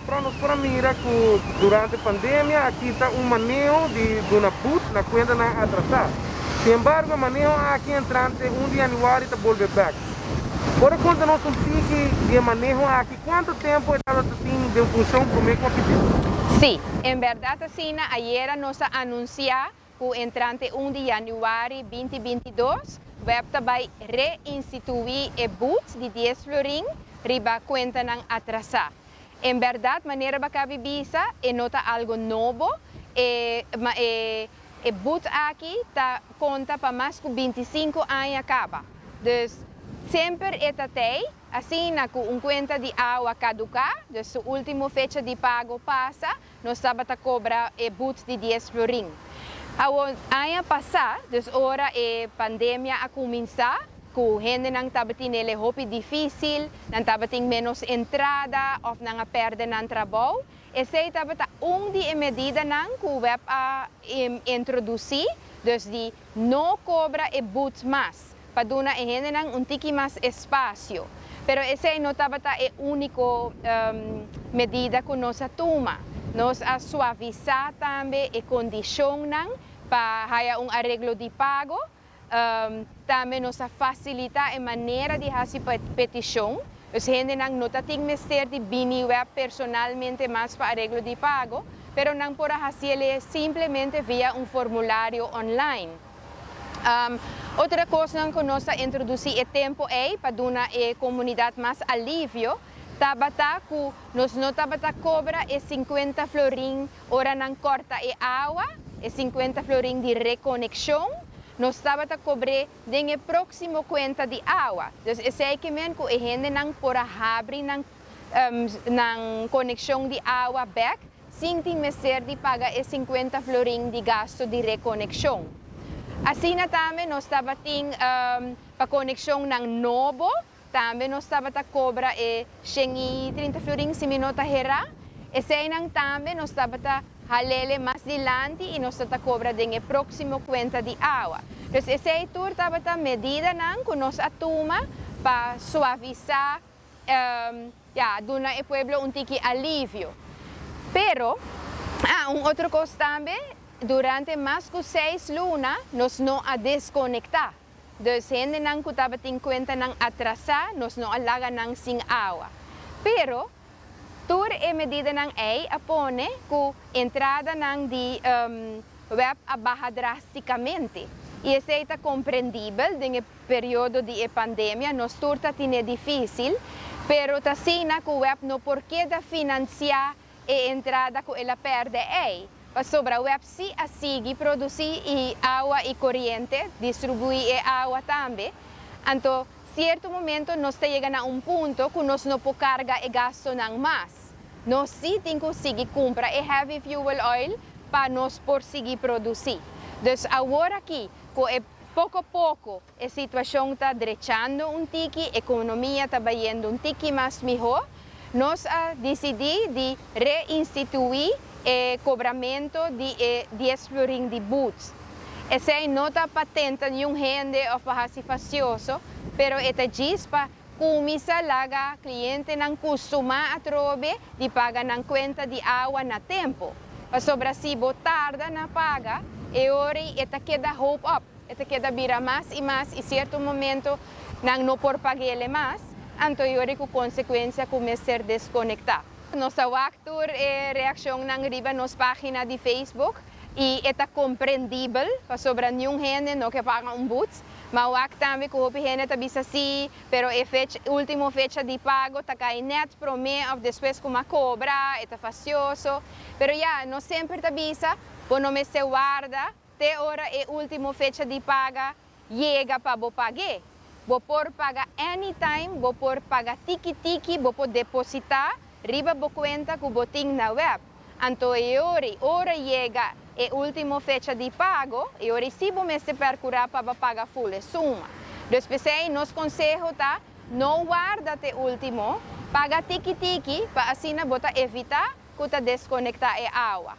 Para nós para mira que durante a pandemia aqui está manejo de uma boot na conta na atrasar. Sin embargo, o manejo aqui entrante 1 de janeiro está volver back. Por conta nós um de manejo aqui, quanto tempo está de função como é que vai Sí, en verdad así, ayer nos anuncia que entrante 1 de janeiro 2022 web vai reinstituir o boot de 10 florin riba conta não atrasar. En verdad, maneira bakabi bisa e nota algo novo e boot aqui tá conta para mais que 25 anos acaba. Dus sempre etatei, assim na conta de água caducar, dus a última fecha de pago passa, nós estamos a cobrar e boot de 10 florin. Ao ano passado, dus hora a pandemia a começar, que a gente não estava tendo ele difícil, não estava tendo menos entrada, ou não perde no trabalho. Essa estava de medida que o web a introduzir, dus de não cobra e boot mais, para dar a gente tique mais espaço. Pero essa não estava a única medida que nós toma. Nós a suavizar também a condição para fazer arreglo de pago. Também nos facilita a maneira de fazer petição. Os gente não tem que de bini web personalmente mais para arreglo de pago, pero não pode fazer simplesmente via formulário online. Outra coisa que nós introduzimos é tempo para dar a comunidade mais alívio. Tabata que nós não tabata cobra 50 florin ora não corta a água, 50 florin de reconexão. Nós estamos a cobrar a próxima conta de água. Então, esse é que a gente não pode abrir na conexão de água back, sem ter de pagar 50 florin de gasto de reconexão. Assim também nós estamos para conexão novo, também nós estamos a cobrar 130 florin se minuto herá. Esse também nós estamos a halele mais adiante e nós estamos a cobrar a próxima conta de água. Então, esse é a medida que nós tomamos para suavizar, dar ao povo tique alívio. Pero, outra coisa também, durante mais de 6 lunas, nós não a desconectar. Então, se a gente não estava em conta não atrasar, nós não alaga sem água. Pero, tur e medida não a pone que entrada não de web abaixa drasticamente. E isso é compreendível no período de pandemia, nós turta tinha difícil, pero tasina que o web não porque da financiar a entrada que ela perde sobre a web se a seguir produzir água e corrente, distribuir água também. Então, certo momento nós chegamos a ponto que nós não podemos carregar e gasto mais. Nós sim temos que conseguir comprar heavy fuel oil para nós conseguir produzir. Então, agora aqui, pouco a pouco, a situação está drechando tique, a economia está indo tique mais melhor, nós decidimos de reinstituir o cobramento de 10 florin de boots. Essa não está patente de gente ou para facioso, pero esta diz para começar a cliente não costuma a trobe de pagar na conta de água na tempo. Sobre se tarda na paga, e ora esta queda hope up, esta queda vira mais e certo momento não por pagar ele mais, então ora com consequência começar a desconectar. Nossa actor reação na riba nos página de Facebook e é compreendível sobre nenhum gente não que paga boots, mas o também que o gente está bisa assim, pero a última fecha de pago está cai net pro mês ou depois como cobra, é facioso, pero não sempre está bisa, por não me se guarda, até hora a última fecha de paga chega para bo pagar. Vou por pagar anytime, vou por pagar tiki-tiki, vou por depositar, riba bo conta que vou ter na web. Então, hora chega a última fecha de pago, e ora se você se percurar para pagar full suma. Depois, nos conselho tá, não guarda até último, paga tiki-tiki, para assim você evitar que você desconectar a água.